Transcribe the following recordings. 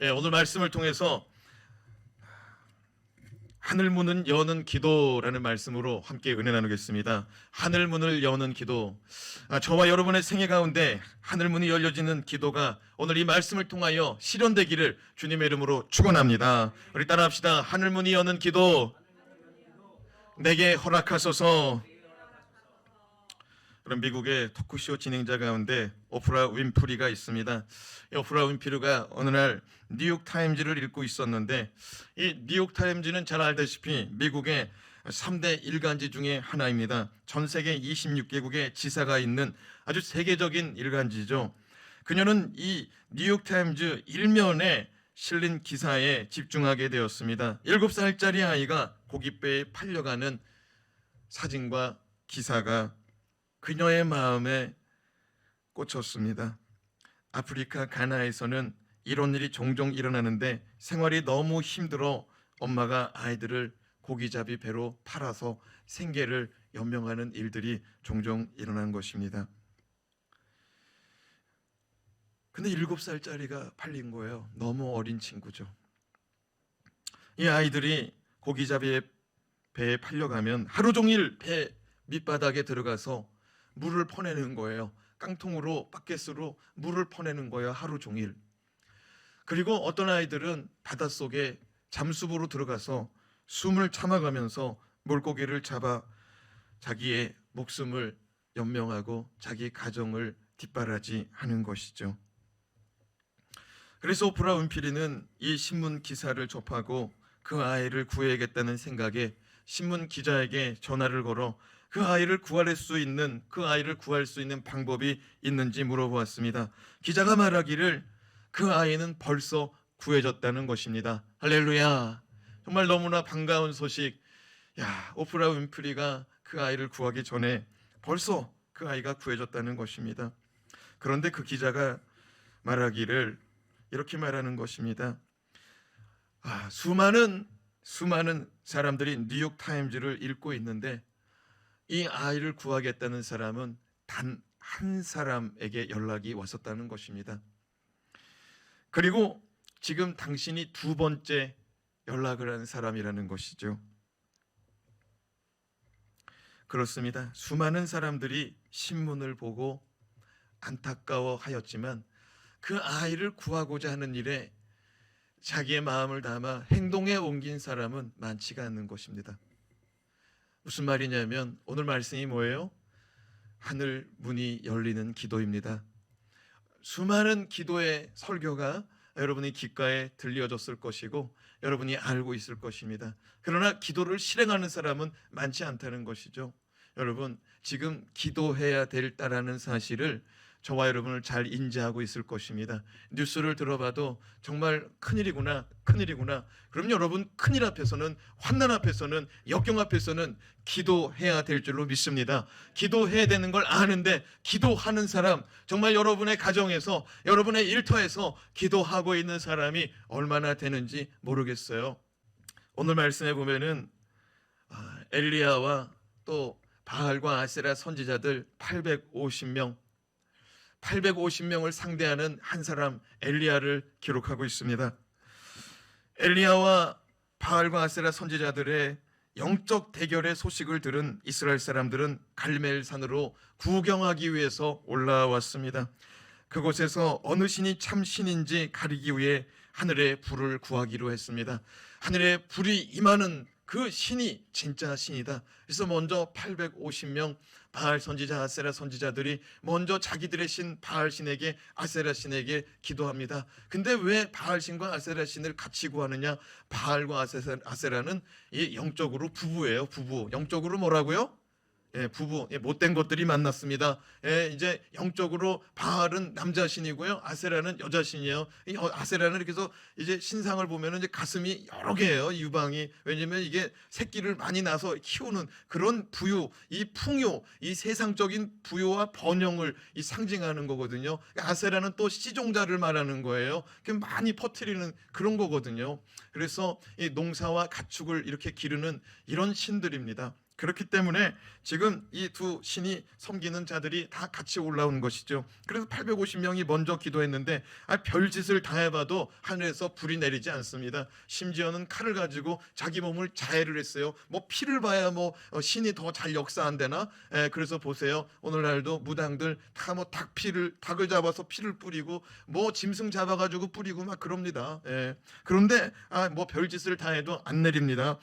오늘 말씀을 통해서 하늘 문을 여는 기도라는 말씀으로 함께 은혜 나누겠습니다. 하늘 문을 여는 기도. 저와 여러분의 생애 가운데 하늘 문이 열려지는 기도가 오늘 이 말씀을 통하여 실현되기를 주님의 이름으로 축원합니다. 우리 따라합시다. 하늘 문이 여는 기도 내게 허락하소서. 그럼 미국의 토크쇼 진행자 가운데 오프라 윈프리가 있습니다. 이 오프라 윈프리가 어느 날 뉴욕타임즈를 읽고 있었는데, 이 뉴욕타임즈는 잘 알다시피 미국의 3대 일간지 중에 하나입니다. 전 세계 26개국의 지사가 있는 아주 세계적인 일간지죠. 그녀는 이 뉴욕타임즈 일면에 실린 기사에 집중하게 되었습니다. 7살짜리 아이가 고깃배에 팔려가는 사진과 기사가 그녀의 마음에 꽂혔습니다. 아프리카 가나에서는 이런 일이 종종 일어나는데 생활이 너무 힘들어 엄마가 아이들을 고기잡이 배로 팔아서 생계를 연명하는 일들이 종종 일어난 것입니다. 근데 7살짜리가 팔린 거예요. 너무 어린 친구죠. 이 아이들이 고기잡이 배에 팔려가면 하루 종일 배 밑바닥에 들어가서 물을 퍼내는 거예요. 깡통으로 바켓으로 물을 퍼내는 거예요. 하루 종일. 그리고 어떤 아이들은 바닷속에 잠수부로 들어가서 숨을 참아가면서 물고기를 잡아 자기의 목숨을 연명하고 자기 가정을 뒷바라지하는 것이죠. 그래서 오프라 윈프리는 이 신문 기사를 접하고 그 아이를 구해야겠다는 생각에 신문 기자에게 전화를 걸어 그 아이를 구할 수 있는 방법이 있는지 물어보았습니다. 기자가 말하기를 그 아이는 벌써 구해졌다는 것입니다. 할렐루야. 정말 너무나 반가운 소식. 오프라 윈프리가 그 아이를 구하기 전에 벌써 그 아이가 구해졌다는 것입니다. 그런데 그 기자가 말하기를 이렇게 말하는 것입니다. 수많은 사람들이 뉴욕타임즈를 읽고 있는데 이 아이를 구하겠다는 사람은 단 한 사람에게 연락이 왔었다는 것입니다. 그리고 지금 당신이 두 번째 연락을 한 사람이라는 것이죠. 그렇습니다. 수많은 사람들이 신문을 보고 안타까워하였지만 그 아이를 구하고자 하는 일에 자기의 마음을 담아 행동에 옮긴 사람은 많지가 않는 것입니다. 무슨 말이냐면 오늘 말씀이 뭐예요? 하늘 문이 열리는 기도입니다. 수많은 기도의 설교가 여러분의 귓가에 들려졌을 것이고 여러분이 알고 있을 것입니다. 그러나 기도를 실행하는 사람은 많지 않다는 것이죠. 여러분, 지금 기도해야 될다라는 사실을 저와 여러분을 잘 인지하고 있을 것입니다. 뉴스를 들어봐도 정말 큰일이구나. 그럼 여러분, 큰일 앞에서는, 환난 앞에서는, 역경 앞에서는 기도해야 될 줄로 믿습니다. 기도해야 되는 걸 아는데 기도하는 사람, 정말 여러분의 가정에서, 여러분의 일터에서 기도하고 있는 사람이 얼마나 되는지 모르겠어요. 오늘 말씀에 보면은 엘리야와 또 바알과 아세라 선지자들 850명을 상대하는 한 사람 엘리야를 기록하고 있습니다. 엘리야와 바알과 아세라 선지자들의 영적 대결의 소식을 들은 이스라엘 사람들은 갈멜산으로 구경하기 위해서 올라왔습니다. 그곳에서 어느 신이 참 신인지 가리기 위해 하늘의 불을 구하기로 했습니다. 하늘의 불이 임하는 그 신이 진짜 신이다. 그래서 먼저 850명 바알 선지자, 아세라 선지자들이 먼저 자기들의 신 바알 신에게, 아세라 신에게 기도합니다. 근데 왜 바알 신과 아세라 신을 같이 구하느냐? 바알과 아세라는 영적으로 부부예요. 부부. 영적으로 뭐라고요? 부부, 못된 것들이 만났습니다. 이제 영적으로 바알은 남자 신이고요, 아세라는 여자 신이에요. 아세라는 이렇게 해서 이제 신상을 보면은 이제 가슴이 여러 개예요, 유방이. 왜냐면 이게 새끼를 많이 낳아서 키우는 그런 부유, 이 풍요, 이 세상적인 부유와 번영을 상징하는 거거든요. 아세라는 또 씨종자를 말하는 거예요. 많이 퍼뜨리는 그런 거거든요. 그래서 이 농사와 가축을 이렇게 기르는 이런 신들입니다. 그렇기 때문에 지금 이 두 신이 섬기는 자들이 다 같이 올라온 것이죠. 그래서 850명이 먼저 기도했는데 별짓을 다 해봐도 하늘에서 불이 내리지 않습니다. 심지어는 칼을 가지고 자기 몸을 자해를 했어요. 뭐 피를 봐야 뭐 신이 더 잘 역사한대나. 그래서 보세요, 오늘날도 무당들 다 뭐 닭을 잡아서 피를 뿌리고 뭐 짐승 잡아가지고 뿌리고 막 그럽니다. 그런데 뭐 별짓을 다 해도 안 내립니다.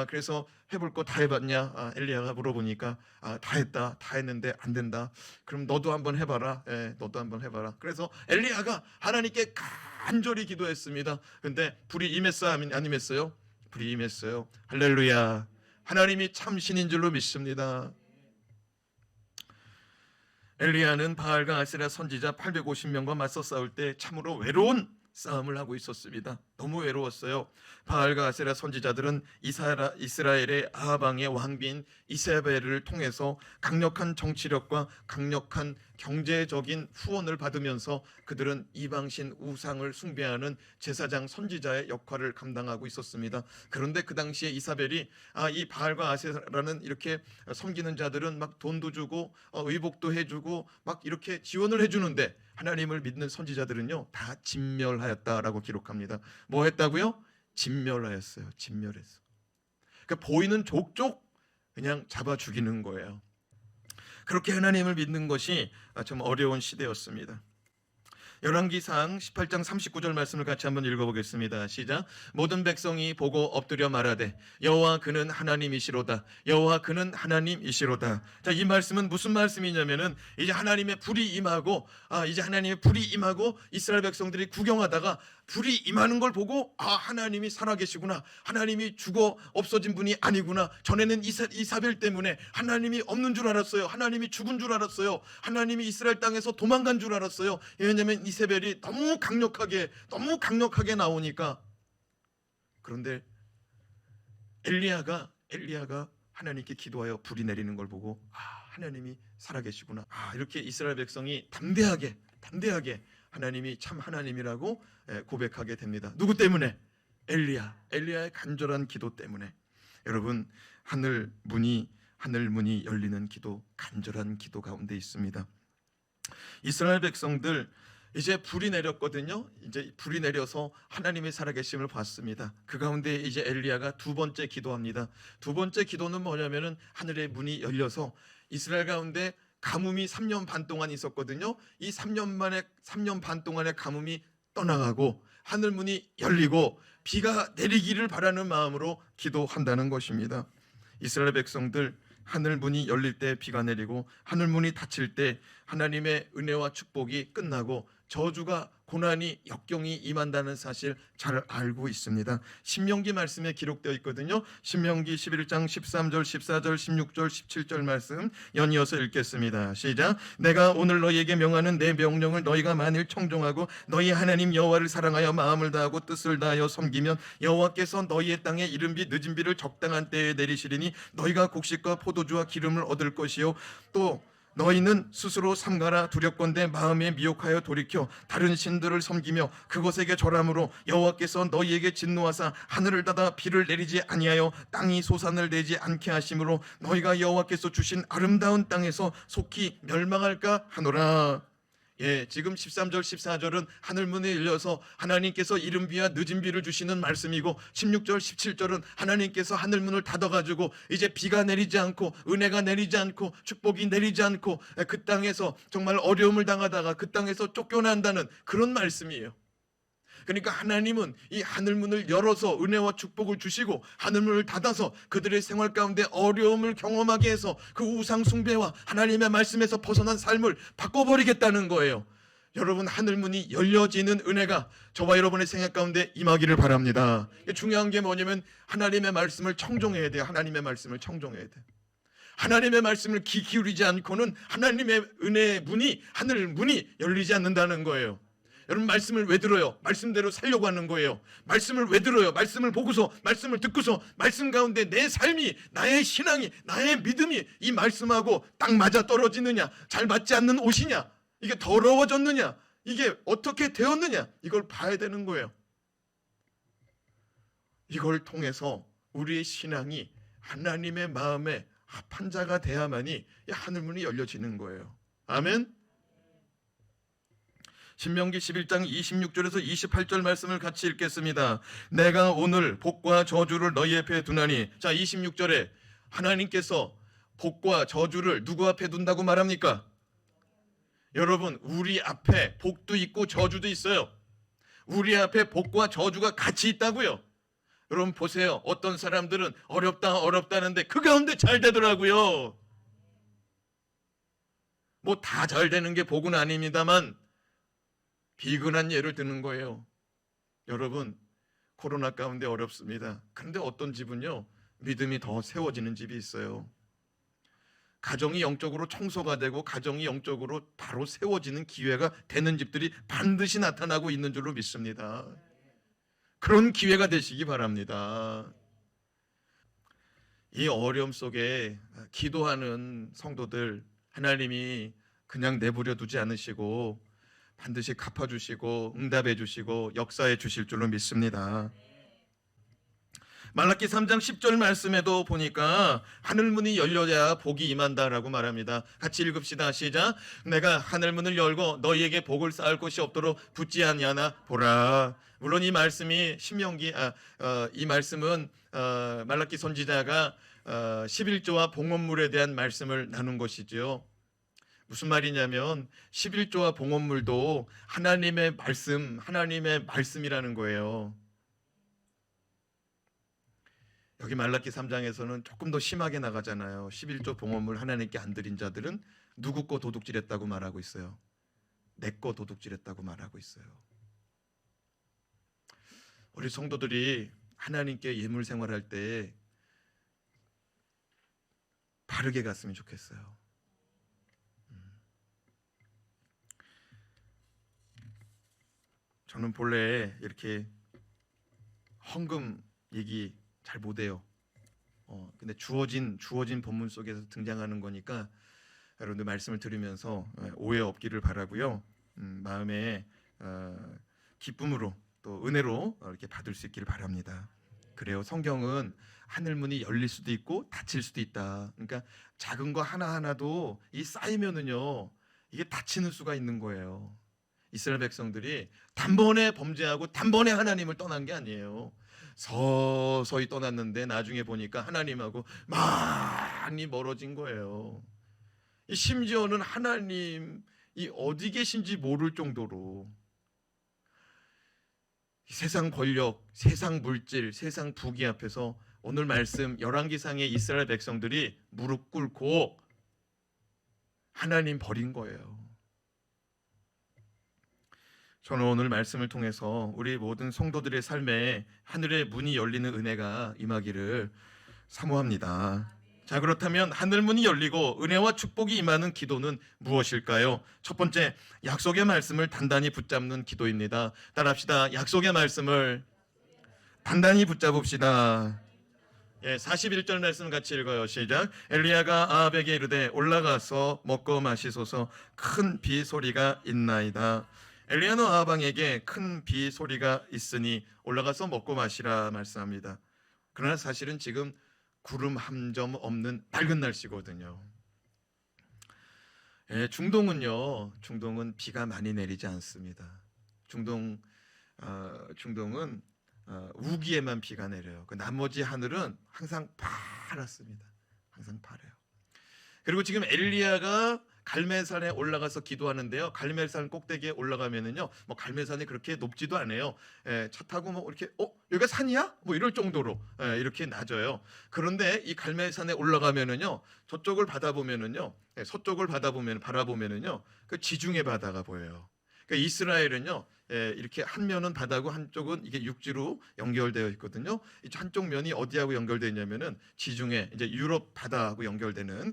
그래서 해볼 거 다 해봤냐? 엘리야가 물어보니까 다 했다, 다 했는데 안 된다. 그럼 너도 한번 해봐라. 너도 한번 해봐라. 그래서 엘리야가 하나님께 간절히 기도했습니다. 근데 불이 임했어요, 안 임했어요? 불이 임했어요. 할렐루야. 하나님이 참 신인 줄로 믿습니다. 엘리야는 바알과 아세라 선지자 850명과 맞서 싸울 때 참으로 외로운 싸움을 하고 있었습니다. 너무 외로웠어요. 바알과 아세라 선지자들은 이스라엘의 아합 왕의 왕비인 이세벨을 통해서 강력한 정치력과 강력한 경제적인 후원을 받으면서 그들은 이방신 우상을 숭배하는 제사장 선지자의 역할을 감당하고 있었습니다. 그런데 그 당시에 이사벨이 이 바알과 아세라는 이렇게 섬기는 자들은 막 돈도 주고 의복도 해주고 막 이렇게 지원을 해주는데 하나님을 믿는 선지자들은요 다 진멸하였다라고 기록합니다. 뭐 했다고요? 진멸하였어요. 진멸했어. 그러니까 보이는 족족 그냥 잡아 죽이는 거예요. 그렇게 하나님을 믿는 것이 좀 어려운 시대였습니다. 열왕기상 18장 39절 말씀을 같이 한번 읽어보겠습니다. 시작. 모든 백성이 보고 엎드려 말하되 여호와 그는 하나님이시로다. 여호와 그는 하나님이시로다. 자, 이 말씀은 무슨 말씀이냐면은 이제 하나님의 불이 임하고 이스라엘 백성들이 구경하다가 불이 임하는 걸 보고 하나님이 살아계시구나. 하나님이 죽어 없어진 분이 아니구나. 전에는 이사벨 때문에 하나님이 없는 줄 알았어요. 하나님이 죽은 줄 알았어요. 하나님이 이스라엘 땅에서 도망간 줄 알았어요. 왜냐하면 이세벨이 너무 강력하게 나오니까. 그런데 엘리야가 하나님께 기도하여 불이 내리는 걸 보고 하나님이 살아계시구나. 이렇게 이스라엘 백성이 담대하게 하나님이 참 하나님이라고 고백하게 됩니다. 누구 때문에? 엘리야의 간절한 기도 때문에. 여러분, 하늘 문이 열리는 기도, 간절한 기도 가운데 있습니다. 이스라엘 백성들 이제 불이 내렸거든요. 이제 불이 내려서 하나님의 살아계심을 봤습니다. 그 가운데 이제 엘리야가 두 번째 기도합니다. 두 번째 기도는 뭐냐면은 하늘의 문이 열려서 이스라엘 가운데 가뭄이 3년 반 동안 있었거든요. 이 3년 반 동안의 가뭄이 떠나가고 하늘 문이 열리고 비가 내리기를 바라는 마음으로 기도한다는 것입니다. 이스라엘 백성들 하늘 문이 열릴 때 비가 내리고 하늘 문이 닫힐 때 하나님의 은혜와 축복이 끝나고 저주가 고난이 역경이 임한다는 사실 잘 알고 있습니다. 신명기 말씀에 기록되어 있거든요. 신명기 11장 13절 14절 16절 17절 말씀 연이어서 읽겠습니다. 시작. 내가 오늘 너희에게 명하는 내 명령을 너희가 만일 청종하고 너희 하나님 여호와를 사랑하여 마음을 다하고 뜻을 다하여 섬기면 여호와께서 너희의 땅에 이른비 늦은 비를 적당한 때에 내리시리니 너희가 곡식과 포도주와 기름을 얻을 것이요 또 너희는 스스로 삼가라 두렵건대 마음에 미혹하여 돌이켜 다른 신들을 섬기며 그것에게 절함으로 여호와께서 너희에게 진노하사 하늘을 닫아 비를 내리지 아니하여 땅이 소산을 내지 않게 하심으로 너희가 여호와께서 주신 아름다운 땅에서 속히 멸망할까 하노라. 지금 13절 14절은 하늘문이 열려서 하나님께서 이른 비와 늦은 비를 주시는 말씀이고 16절 17절은 하나님께서 하늘문을 닫아가지고 이제 비가 내리지 않고 은혜가 내리지 않고 축복이 내리지 않고 그 땅에서 정말 어려움을 당하다가 그 땅에서 쫓겨난다는 그런 말씀이에요. 그러니까 하나님은 이 하늘문을 열어서 은혜와 축복을 주시고 하늘문을 닫아서 그들의 생활 가운데 어려움을 경험하게 해서 그 우상 숭배와 하나님의 말씀에서 벗어난 삶을 바꿔버리겠다는 거예요. 여러분, 하늘문이 열려지는 은혜가 저와 여러분의 생활 가운데 임하기를 바랍니다. 중요한 게 뭐냐면 하나님의 말씀을 청종해야 돼요. 하나님의 말씀을 청종해야 돼요. 하나님의 말씀을 귀 기울이지 않고는 하나님의 은혜의 문이, 하늘 문이 열리지 않는다는 거예요. 여러분, 말씀을 왜 들어요? 말씀대로 살려고 하는 거예요. 말씀을 왜 들어요? 말씀을 보고서, 말씀을 듣고서 말씀 가운데 내 삶이, 나의 신앙이, 나의 믿음이 이 말씀하고 딱 맞아 떨어지느냐, 잘 맞지 않는 옷이냐, 이게 더러워졌느냐, 이게 어떻게 되었느냐, 이걸 봐야 되는 거예요. 이걸 통해서 우리의 신앙이 하나님의 마음에 합한 자가 돼야만이 이 하늘문이 열려지는 거예요. 아멘. 신명기 11장 26절에서 28절 말씀을 같이 읽겠습니다. 내가 오늘 복과 저주를 너희 앞에 두나니. 자, 26절에 하나님께서 복과 저주를 누구 앞에 둔다고 말합니까? 여러분, 우리 앞에 복도 있고 저주도 있어요. 우리 앞에 복과 저주가 같이 있다고요. 여러분 보세요. 어떤 사람들은 어렵다는데 그 가운데 잘 되더라고요. 뭐 다 잘 되는 게 복은 아닙니다만 비근한 예를 드는 거예요. 여러분, 코로나 가운데 어렵습니다. 그런데 어떤 집은요, 믿음이 더 세워지는 집이 있어요. 가정이 영적으로 청소가 되고 가정이 영적으로 바로 세워지는 기회가 되는 집들이 반드시 나타나고 있는 줄로 믿습니다. 그런 기회가 되시기 바랍니다. 이 어려움 속에 기도하는 성도들 하나님이 그냥 내버려 두지 않으시고 반드시 갚아주시고 응답해주시고 역사해 주실 줄로 믿습니다. 말라기 3장 10절 말씀에도 보니까 하늘문이 열려야 복이 임한다라고 말합니다. 같이 읽읍시다. 시작. 내가 하늘문을 열고 너희에게 복을 쌓을 곳이 없도록 붙지 않냐나 보라. 물론 이 말씀이 이 말씀은 말라기 선지자가 11조와 봉헌물에 대한 말씀을 나눈 것이지요. 무슨 말이냐면 11조와 봉헌물도 하나님의 말씀이라는 거예요. 여기 말라기 3장에서는 조금 더 심하게 나가잖아요. 11조 봉헌물 하나님께 안 드린 자들은 누구 거 도둑질했다고 말하고 있어요. 내 거 도둑질했다고 말하고 있어요. 우리 성도들이 하나님께 예물 생활할 때 바르게 갔으면 좋겠어요. 저는 본래 이렇게 헌금 얘기 잘 못해요. 근데 주어진 본문 속에서 등장하는 거니까 여러분들 말씀을 들으면서 오해 없기를 바라고요. 마음에 기쁨으로 또 은혜로 이렇게 받을 수 있기를 바랍니다. 그래요. 성경은 하늘문이 열릴 수도 있고 닫힐 수도 있다. 그러니까 작은 거 하나하나도 이 쌓이면은요 이게 닫히는 수가 있는 거예요. 이스라엘 백성들이 단번에 범죄하고 단번에 하나님을 떠난 게 아니에요. 서서히 떠났는데 나중에 보니까 하나님하고 많이 멀어진 거예요. 심지어는 하나님이 어디 계신지 모를 정도로 세상 권력, 세상 물질, 세상 부귀 앞에서 오늘 말씀 열왕기상의 이스라엘 백성들이 무릎 꿇고 하나님 버린 거예요. 저는 오늘 말씀을 통해서 우리 모든 성도들의 삶에 하늘의 문이 열리는 은혜가 임하기를 사모합니다. 자, 그렇다면 하늘문이 열리고 은혜와 축복이 임하는 기도는 무엇일까요? 첫 번째, 약속의 말씀을 단단히 붙잡는 기도입니다. 따라합시다. 약속의 말씀을 단단히 붙잡읍시다. 41절 말씀 같이 읽어요. 시작. 엘리야가 아합에게 이르되 올라가서 먹고 마시소서. 큰 비 소리가 있나이다. 엘리야는 아합 왕에게 큰 비 소리가 있으니 올라가서 먹고 마시라 말씀합니다. 그러나 사실은 지금 구름 한 점 없는 맑은 날씨거든요. 중동은 비가 많이 내리지 않습니다. 중동은 우기에만 비가 내려요. 그 나머지 하늘은 항상 파랗습니다. 항상 파래요. 그리고 지금 엘리야가 갈멜산에 올라가서 기도하는데요. 갈멜산 꼭대기에 올라가면은요, 뭐 갈멜산이 그렇게 높지도 않아요. 차 타고 뭐 이렇게 여기가 산이야? 뭐 이럴 정도로 이렇게 낮아요. 그런데 이 갈멜산에 올라가면은요, 저쪽을 서쪽을 바라보면은요, 그 지중해 바다가 보여요. 그러니까 이스라엘은요, 이렇게 한 면은 바다고 한쪽은 이게 육지로 연결되어 있거든요. 한쪽 면이 어디하고 연결되어 있냐면은 지중해, 이제 유럽 바다하고 연결되는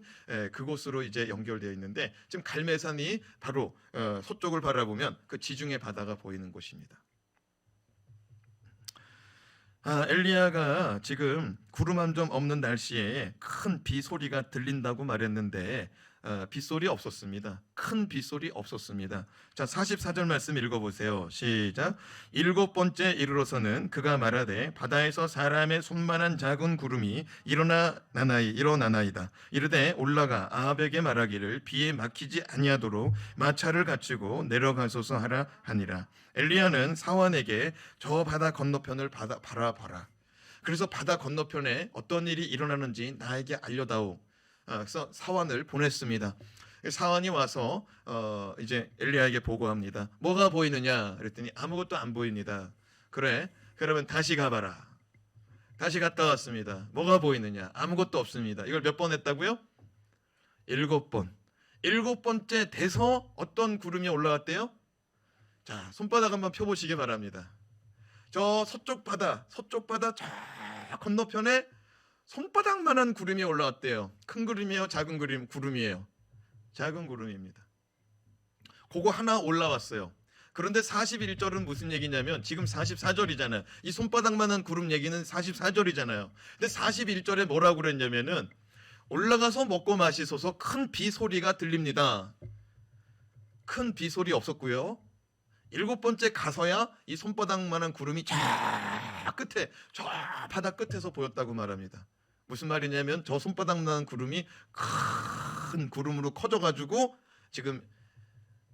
그곳으로 이제 연결되어 있는데, 지금 갈멜산이 바로 서쪽을 바라보면 그 지중해 바다가 보이는 곳입니다. 엘리야가 지금 구름 한 점 없는 날씨에 큰 비 소리가 들린다고 말했는데 빗소리 없었습니다. 큰 빗소리 없었습니다. 자, 44절 말씀 읽어보세요. 시작. 일곱 번째 이르러서는 그가 말하되 바다에서 사람의 손만한 작은 구름이 일어나나이다. 이르되 올라가 아합에게 말하기를 비에 막히지 아니하도록 마차를 갖추고 내려가소서 하라 하니라. 엘리야는 사환에게 저 바다 건너편을 바라봐라. 그래서 바다 건너편에 어떤 일이 일어나는지 나에게 알려다오. 그래서 사환을 보냈습니다. 사환이 와서 이제 엘리야에게 보고합니다. 뭐가 보이느냐? 그랬더니 아무것도 안 보입니다. 그래, 그러면 다시 가봐라. 다시 갔다 왔습니다. 뭐가 보이느냐? 아무것도 없습니다. 이걸 몇 번 했다고요? 7번. 7번째 돼서 어떤 구름이 올라왔대요? 자, 손바닥 한번 펴보시기 바랍니다. 저 서쪽 바다 저 건너편에 손바닥만한 구름이 올라왔대요. 큰 구름이에요? 작은 구름이에요? 작은 구름입니다. 그거 하나 올라왔어요. 그런데 41절은 무슨 얘기냐면 지금 44절이잖아요. 이 손바닥만한 구름 얘기는 44절이잖아요. 근데 41절에 뭐라고 그랬냐면은 올라가서 먹고 마시소서 큰 비 소리가 들립니다. 큰 비 소리 없었고요. 7번째 가서야 이 손바닥만한 구름이 저 끝에, 저 바다 끝에서 보였다고 말합니다. 무슨 말이냐면 저 손바닥만한 구름이 큰 구름으로 커져가지고 지금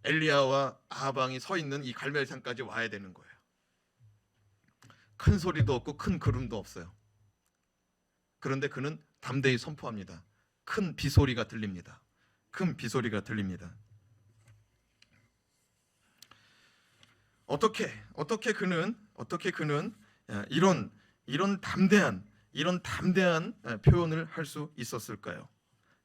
엘리야와 아방이 서 있는 이 갈멜산까지 와야 되는 거예요. 큰 소리도 없고 큰 구름도 없어요. 그런데 그는 담대히 선포합니다. 큰 비소리가 들립니다. 큰 비소리가 들립니다. 어떻게 그는 이런 담대한 표현을 할 수 있었을까요?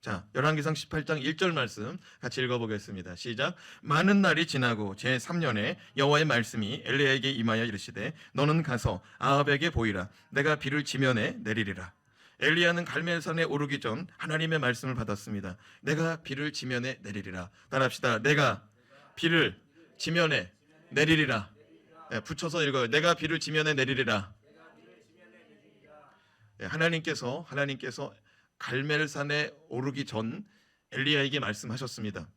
자, 열왕기상 18장 1절 말씀 같이 읽어보겠습니다. 시작. 많은 날이 지나고 제3년에 여호와의 말씀이 엘리야에게 임하여 이르시되 너는 가서 아합에게 보이라. 내가 비를 지면에 내리리라. 엘리야는 갈멜산에 오르기 전 하나님의 말씀을 받았습니다. 내가 비를 지면에 내리리라. 따라합시다. 내가 비를 지면에 내리리라. 붙여서 읽어요. 내가 비를 지면에 내리리라. 하나님께서 갈멜산에 오르기 전 엘리야에게 말씀하셨습니다.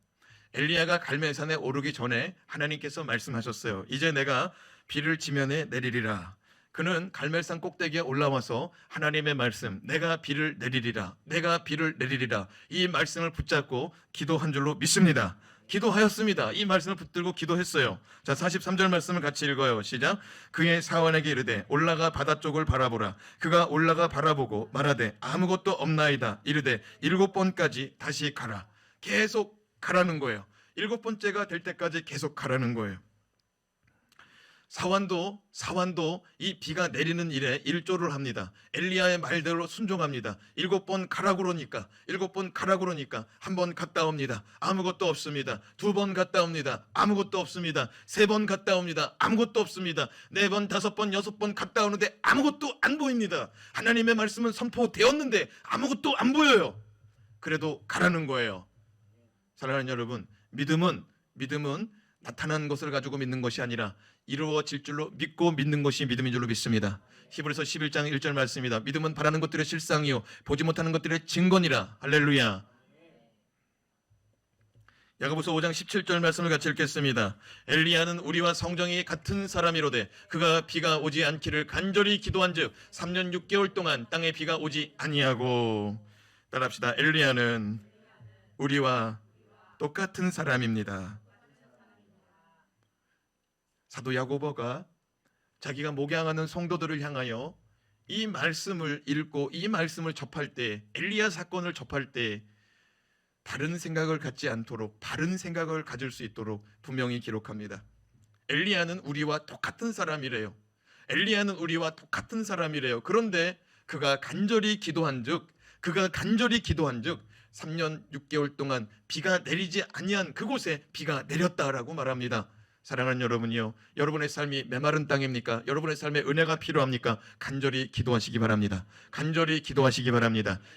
엘리야가 갈멜산에 오르기 전에 하나님께서 말씀하셨어요. 이제 내가 비를 지면에 내리리라. 그는 갈멜산 꼭대기에 올라와서 하나님의 말씀, 내가 비를 내리리라, 내가 비를 내리리라, 이 말씀을 붙잡고 기도한 줄로 믿습니다. 기도하였습니다. 이 말씀을 붙들고 기도했어요. 자, 43절 말씀을 같이 읽어요. 시작. 그의 사원에게 이르되 올라가 바다 쪽을 바라보라. 그가 올라가 바라보고 말하되 아무것도 없나이다. 이르되 7번까지 다시 가라. 계속 가라는 거예요. 7번째가 될 때까지 계속 가라는 거예요. 사환도 이 비가 내리는 일에 일조를 합니다. 엘리야의 말대로 순종합니다. 7번 가라고 그러니까 1번 갔다 옵니다. 아무것도 없습니다. 2번 갔다 옵니다. 아무것도 없습니다. 3번 갔다 옵니다. 아무것도 없습니다. 4번, 5번, 6번 갔다 오는데 아무것도 안 보입니다. 하나님의 말씀은 선포되었는데 아무것도 안 보여요. 그래도 가라는 거예요. 사랑하는 여러분, 믿음은 나타난 것을 가지고 믿는 것이 아니라 이루어질 줄로 믿고 믿는 것이 믿음인 줄로 믿습니다. 히브리서 11장 1절 말씀입니다. 믿음은 바라는 것들의 실상이요 보지 못하는 것들의 증거니라. 할렐루야. 야고보서 5장 17절 말씀을 같이 읽겠습니다. 엘리야는 우리와 성정이 같은 사람이로되 그가 비가 오지 않기를 간절히 기도한즉 3년 6개월 동안 땅에 비가 오지 아니하고. 따라합시다. 엘리야는 우리와 똑같은 사람입니다. 사도 야고보가 자기가 목양하는 성도들을 향하여 이 말씀을 읽고 이 말씀을 접할 때, 엘리야 사건을 접할 때 다른 생각을 갖지 않도록, 바른 생각을 가질 수 있도록 분명히 기록합니다. 엘리야는 우리와 똑같은 사람이래요. 그런데 그가 간절히 기도한즉 3년 6개월 동안 비가 내리지 아니한 그곳에 비가 내렸다라고 말합니다. 사랑하는 여러분이요, 여러분의 삶이 메마른 땅입니까? 여러분의 삶에 은혜가 필요합니까? 간절히 기도하시기 바랍니다.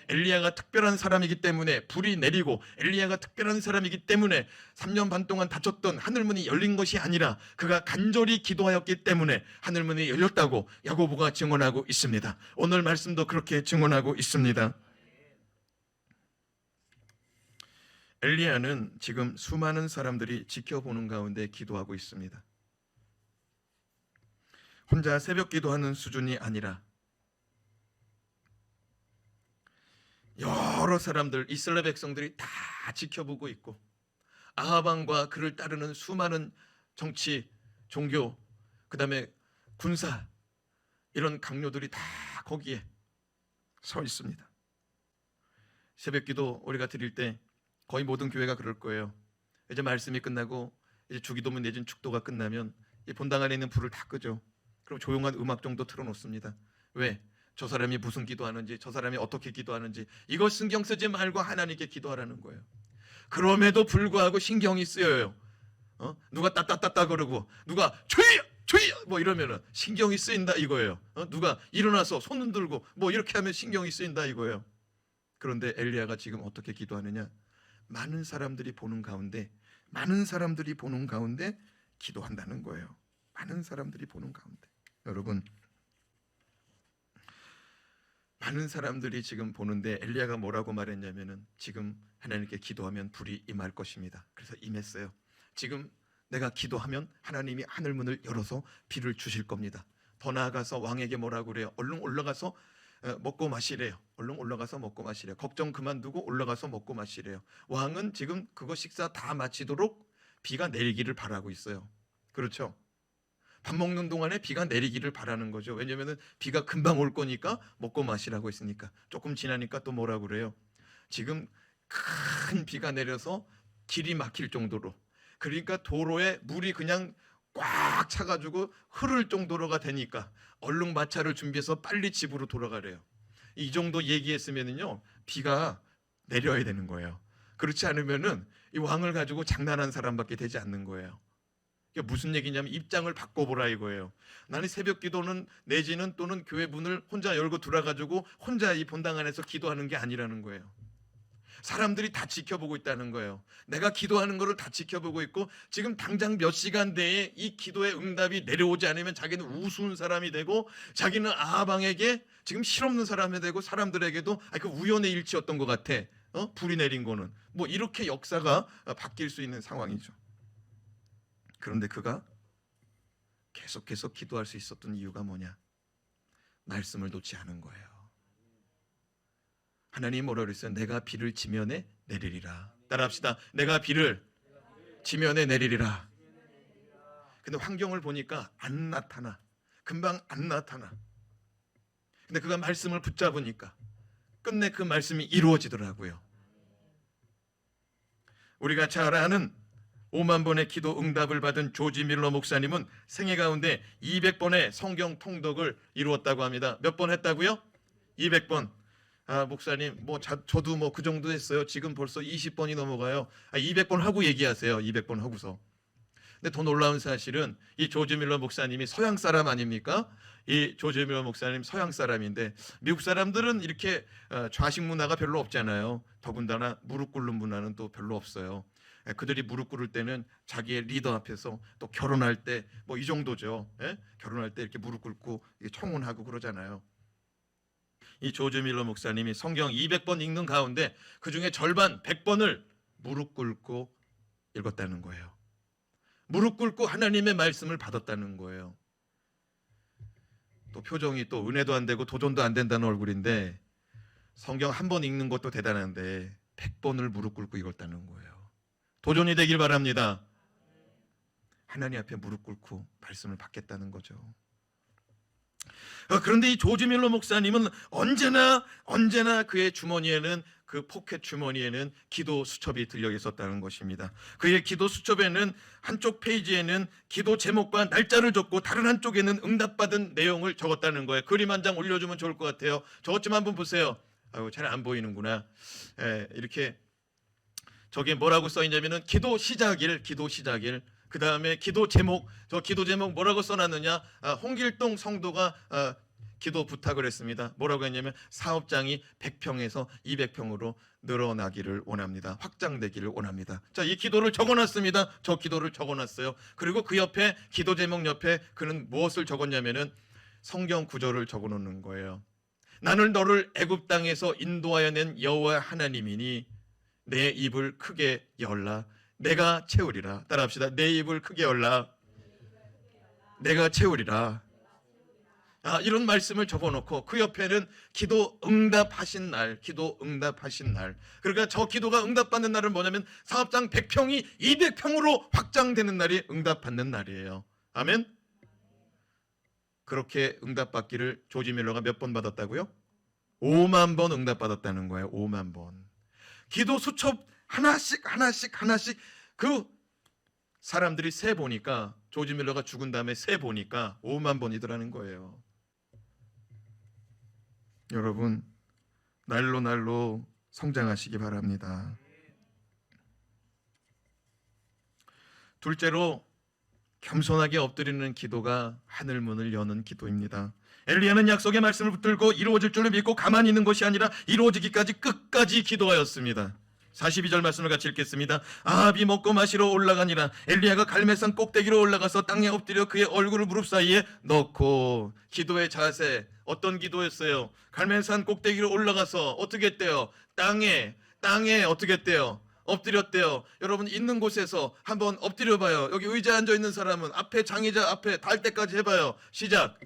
엘리야가 특별한 사람이기 때문에 불이 내리고, 엘리야가 특별한 사람이기 때문에 3년 반 동안 닫혔던 하늘문이 열린 것이 아니라 그가 간절히 기도하였기 때문에 하늘문이 열렸다고 야고보가 증언하고 있습니다. 오늘 말씀도 그렇게 증언하고 있습니다. 엘리야는 지금 수많은 사람들이 지켜보는 가운데 기도하고 있습니다. 혼자 새벽 기도하는 수준이 아니라 여러 사람들, 이스라엘 백성들이 다 지켜보고 있고, 아합 왕과 그를 따르는 수많은 정치, 종교, 그 다음에 군사, 이런 강요들이 다 거기에 서 있습니다. 새벽 기도 우리가 드릴 때 거의 모든 교회가 그럴 거예요. 이제 말씀이 끝나고 이제 주기도문 내진 축도가 끝나면 이 본당 안에 있는 불을 다 끄죠. 그럼 조용한 음악 정도 틀어놓습니다. 왜? 저 사람이 무슨 기도하는지, 저 사람이 어떻게 기도하는지 이거 신경 쓰지 말고 하나님께 기도하라는 거예요. 그럼에도 불구하고 신경이 쓰여요. 누가 따따따따 그러고 누가 주여 주여 뭐 이러면은 신경이 쓰인다 이거예요. 누가 일어나서 손 흔들고 뭐 이렇게 하면 신경이 쓰인다 이거예요. 그런데 엘리야가 지금 어떻게 기도하느냐? 많은 사람들이 보는 가운데 기도한다는 거예요. 많은 사람들이 보는 가운데. 여러분, 많은 사람들이 지금 보는데 엘리야가 뭐라고 말했냐면은 지금 하나님께 기도하면 불이 임할 것입니다. 그래서 임했어요. 지금 내가 기도하면 하나님이 하늘 문을 열어서 비를 주실 겁니다. 더 나아가서 왕에게 뭐라고 그래요? 얼른 올라가서 먹고 마시래요. 얼른 올라가서 먹고 마시래요. 걱정 그만두고 올라가서 먹고 마시래요. 왕은 지금 그거 식사 다 마치도록 비가 내리기를 바라고 있어요. 그렇죠? 밥 먹는 동안에 비가 내리기를 바라는 거죠. 왜냐하면 비가 금방 올 거니까 먹고 마시라고 했으니까. 조금 지나니까 또 뭐라고 그래요? 지금 큰 비가 내려서 길이 막힐 정도로, 그러니까 도로에 물이 그냥 꽉 차가지고 흐를 정도로가 되니까 얼른 마차를 준비해서 빨리 집으로 돌아가래요. 이 정도 얘기했으면은요 비가 내려야 되는 거예요. 그렇지 않으면은 이 왕을 가지고 장난한 사람밖에 되지 않는 거예요. 이게 무슨 얘기냐면 입장을 바꿔보라 이거예요. 나는 새벽 기도는 내지는 또는 교회 문을 혼자 열고 들어가지고 혼자 이 본당 안에서 기도하는 게 아니라는 거예요. 사람들이 다 지켜보고 있다는 거예요. 내가 기도하는 거를 다 지켜보고 있고, 지금 당장 몇 시간 내에 이 기도의 응답이 내려오지 않으면 자기는 우스운 사람이 되고, 자기는 아합 왕에게 지금 실없는 사람이 되고, 사람들에게도 그 우연의 일치였던 것 같아. 불이 내린 거는 뭐 이렇게 역사가 바뀔 수 있는 상황이죠. 그런데 그가 계속해서 기도할 수 있었던 이유가 뭐냐? 말씀을 놓지 않은 거예요. 하나님 뭐라 그랬어요? 내가 비를 지면에 내리리라. 따라합시다. 내가 비를 지면에 내리리라. 근데 환경을 보니까 안 나타나. 금방 안 나타나. 근데 그가 말씀을 붙잡으니까 끝내 그 말씀이 이루어지더라고요. 우리가 잘 아는 5만 번의 기도 응답을 받은 조지 밀러 목사님은 생애 가운데 200번의 성경 통독을 이루었다고 합니다. 몇 번 했다고요? 200번. 목사님, 저도 그 정도 했어요. 지금 벌써 20번이 넘어가요. 200번 하고 얘기하세요. 200번 하고서. 근데 더 놀라운 사실은 이 조지 밀러 목사님이 서양 사람 아닙니까? 이 조지 밀러 목사님 서양 사람인데, 미국 사람들은 이렇게 좌식 문화가 별로 없잖아요. 더군다나 무릎 꿇는 문화는 또 별로 없어요. 그들이 무릎 꿇을 때는 자기의 리더 앞에서, 또 결혼할 때 뭐 이 정도죠. 결혼할 때 이렇게 무릎 꿇고 청혼하고 그러잖아요. 이 조지 밀러 목사님이 성경 200번 읽는 가운데 그 중에 절반 100번을 무릎 꿇고 읽었다는 거예요. 무릎 꿇고 하나님의 말씀을 받았다는 거예요. 또 표정이 또 은혜도 안 되고 도전도 안 된다는 얼굴인데, 성경 한 번 읽는 것도 대단한데 100번을 무릎 꿇고 읽었다는 거예요. 도전이 되길 바랍니다. 하나님 앞에 무릎 꿇고 말씀을 받겠다는 거죠. 그런데 이 조지 밀러 목사님은 언제나 그의 주머니에는, 그 포켓 주머니에는 기도 수첩이 들려 있었다는 것입니다. 그의 기도 수첩에는 한쪽 페이지에는 기도 제목과 날짜를 적고 다른 한쪽에는 응답받은 내용을 적었다는 거예요. 그림 한 장 올려주면 좋을 것 같아요. 저것 좀 한번 보세요. 잘 안 보이는구나. 이렇게 저게 뭐라고 써 있냐면은 기도 시작일. 그 다음에 기도 제목, 저 기도 제목 뭐라고 써놨느냐? 홍길동 성도가 기도 부탁을 했습니다. 뭐라고 했냐면 사업장이 100평에서 200평으로 늘어나기를 원합니다. 확장되기를 원합니다. 자, 이 기도를 적어놨습니다. 저 기도를 적어놨어요. 그리고 그 옆에 기도 제목 옆에 그는 무엇을 적었냐면은 성경 구절을 적어놓는 거예요. 나는 너를 애굽 땅에서 인도하여 낸 여호와 하나님이니 내 입을 크게 열라. 내가 채우리라. 따라합시다. 내 입을 크게 열라. 내가 채우리라. 이런 말씀을 접어놓고 그 옆에는 기도 응답하신 날, 기도 응답하신 날. 그러니까 저 기도가 응답받는 날은 뭐냐면 사업장 100평이 200평으로 확장되는 날이 응답받는 날이에요. 아멘. 그렇게 응답받기를 조지 밀러가 몇 번 받았다고요? 5만 번 응답받았다는 거예요. 5만 번. 기도 수첩 하나씩 그 사람들이 세 보니까, 조지 밀러가 죽은 다음에 세 보니까 5만 번이더라는 거예요. 여러분, 날로 성장하시기 바랍니다. 둘째로, 겸손하게 엎드리는 기도가 하늘 문을 여는 기도입니다. 엘리야는 약속의 말씀을 붙들고 이루어질 줄로 믿고 가만히 있는 것이 아니라 이루어지기까지 끝까지 기도하였습니다. 42절 말씀을 같이 읽겠습니다. 아합이 먹고 마시러 올라가니라. 엘리야가 갈멜산 꼭대기로 올라가서 땅에 엎드려 그의 얼굴을 무릎 사이에 넣고. 기도의 자세, 어떤 기도였어요? 갈멜산 꼭대기로 올라가서 어떻게 했대요? 땅에 어떻게 했대요? 엎드렸대요. 여러분, 있는 곳에서 한번 엎드려 봐요. 여기 의자에 앉아 있는 사람은 앞에, 장의자 앞에 닿을 때까지 해봐요. 시작.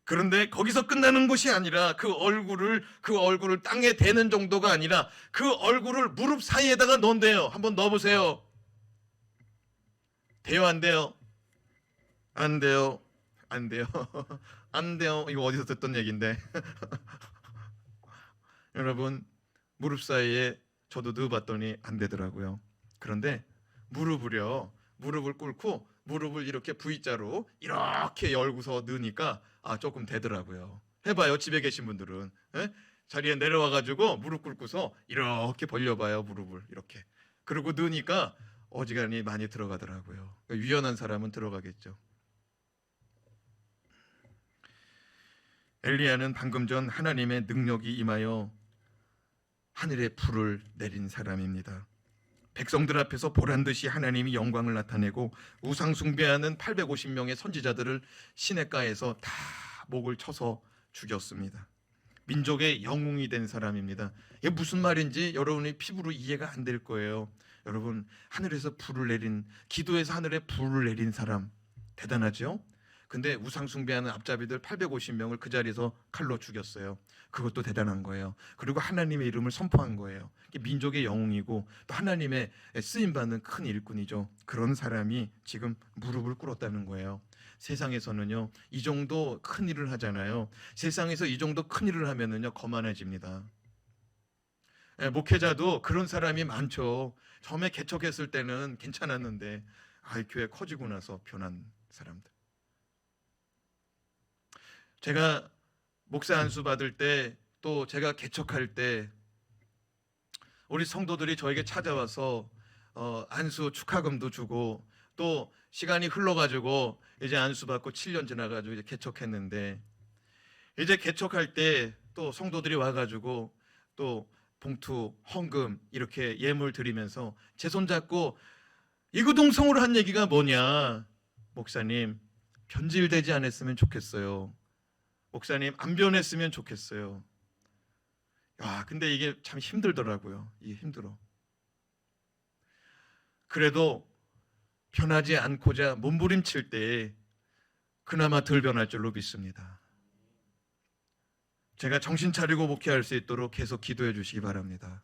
그런데 거기서 끝나는 것이 아니라 그 얼굴을 땅에 대는 정도가 아니라 그 얼굴을 무릎 사이에다가 넣은대요. 한번 넣어보세요. 돼요, 안 돼요? 안 돼요. 안 돼요. 안 돼요. 이거 어디서 듣던 얘기인데. 여러분, 무릎 사이에 저도 넣어봤더니 안 되더라고요. 그런데 무릎을 꿇고 무릎을 이렇게 V자로 이렇게 열고서 넣으니까 조금 되더라고요. 해봐요, 집에 계신 분들은. 자리에 내려와가지고 무릎 꿇고서 이렇게 벌려봐요, 무릎을 이렇게. 그리고 넣으니까 어지간히 많이 들어가더라고요. 유연한 사람은 들어가겠죠. 엘리야는 방금 전 하나님의 능력이 임하여 하늘에 불을 내린 사람입니다. 백성들 앞에서 보란듯이 하나님이 영광을 나타내고 우상 숭배하는 850명의 선지자들을 시냇가에서 다 목을 쳐서 죽였습니다. 민족의 영웅이 된 사람입니다. 이게 무슨 말인지 여러분이 피부로 이해가 안 될 거예요. 여러분, 하늘에서 불을 내린, 기도에서 하늘에 불을 내린 사람 대단하죠? 근데 우상 숭배하는 앞잡이들 850명을 그 자리에서 칼로 죽였어요. 그것도 대단한 거예요. 그리고 하나님의 이름을 선포한 거예요. 민족의 영웅이고 또 하나님의 쓰임받는 큰 일꾼이죠. 그런 사람이 지금 무릎을 꿇었다는 거예요. 세상에서는요, 이 정도 큰 일을 하잖아요. 세상에서 이 정도 큰 일을 하면은요, 거만해집니다. 목회자도 그런 사람이 많죠. 처음에 개척했을 때는 괜찮았는데 교회 커지고 나서 변한 사람들. 제가 목사 안수 받을 때, 또 제가 개척할 때 우리 성도들이 저에게 찾아와서 안수 축하금도 주고, 또 시간이 흘러가지고 이제 안수 받고 7년 지나가지고 이제 개척했는데, 이제 개척할 때 또 성도들이 와가지고 또 봉투, 헌금 이렇게 예물 드리면서 제 손 잡고 이구동성으로 한 얘기가 뭐냐? 목사님, 변질되지 않았으면 좋겠어요. 목사님, 안 변했으면 좋겠어요. 근데 이게 참 힘들더라고요. 이게 힘들어. 그래도 변하지 않고자 몸부림칠 때 그나마 덜 변할 줄로 믿습니다. 제가 정신 차리고 목회할 수 있도록 계속 기도해 주시기 바랍니다.